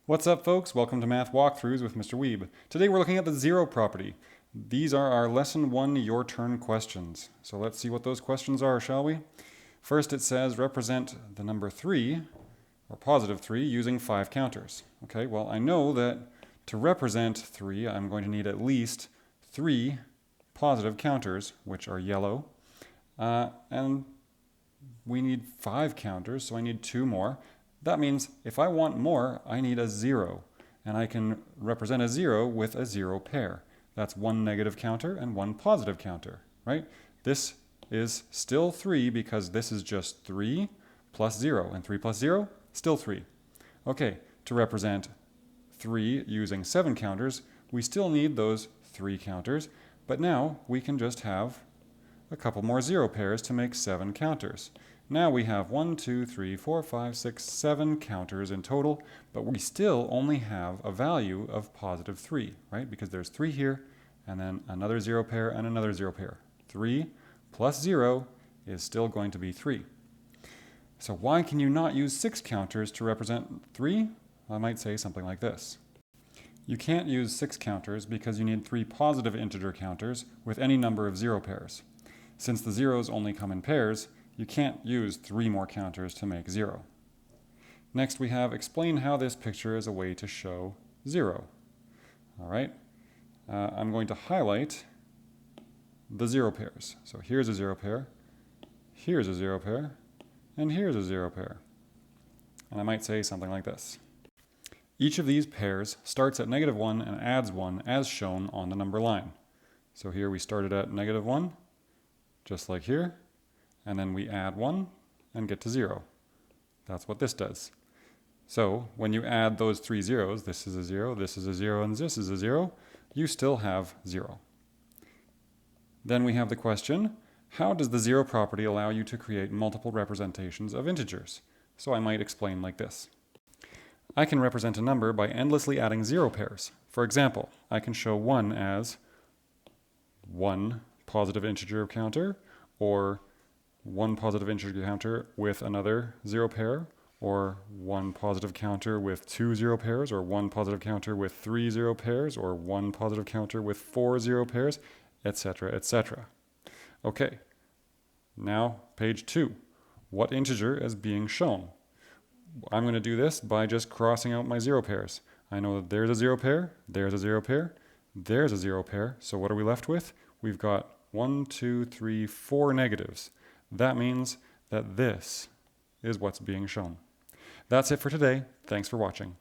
What's up, folks? Welcome to Math Walkthroughs with Mr. Weeb. Today we're looking at the zero property. These are our Lesson 1 Your Turn questions. So let's see what those questions are, shall we? First it says represent the number 3, or positive 3, using 5 counters. Okay, well I know that to represent 3 I'm going to need at least 3 positive counters, which are yellow. And we need 5 counters, so I need 2 more. That means if I want more, I need a 0, and I can represent a 0 with a 0 pair. That's 1 negative counter and 1 positive counter, right? This is still 3 because this is just 3 plus 0, and 3 plus 0, still 3. Okay, to represent 3 using 7 counters, we still need those 3 counters, but now we can just have a couple more 0 pairs to make 7 counters. Now we have 1, 2, 3, 4, 5, 6, 7 counters in total, but we still only have a value of positive 3, right? Because there's 3 here, and then another 0 pair and another 0 pair. 3 plus 0 is still going to be 3. So why can you not use 6 counters to represent 3? I might say something like this. You can't use 6 counters because you need 3 positive integer counters with any number of 0 pairs. Since the zeros only come in pairs, you can't use 3 more counters to make 0. Next we have explain how this picture is a way to show 0. Alright, I'm going to highlight the 0 pairs. So here's a 0 pair, here's a 0 pair, and here's a 0 pair. And I might say something like this. Each of these pairs starts at -1 and adds 1 as shown on the number line. So here we started at -1, just like here. And then we add 1 and get to 0. That's what this does. So when you add those 3 zeros, this is a 0, this is a 0, and this is a 0, you still have 0. Then we have the question, how does the 0 property allow you to create multiple representations of integers? So I might explain like this. I can represent a number by endlessly adding 0 pairs. For example, I can show 1 as 1 positive integer counter, or 1 positive integer counter with another 0 pair, or 1 positive counter with 2 0 pairs, or 1 positive counter with 3 0 pairs, or 1 positive counter with 4 0 pairs, etc., etc. Okay, now page 2. What integer is being shown? I'm going to do this by just crossing out my 0 pairs. I know that there's a 0 pair, there's a 0 pair, there's a 0 pair, so what are we left with? We've got 1, 2, 3, 4 negatives. That means that this is what's being shown. That's it for today. Thanks for watching.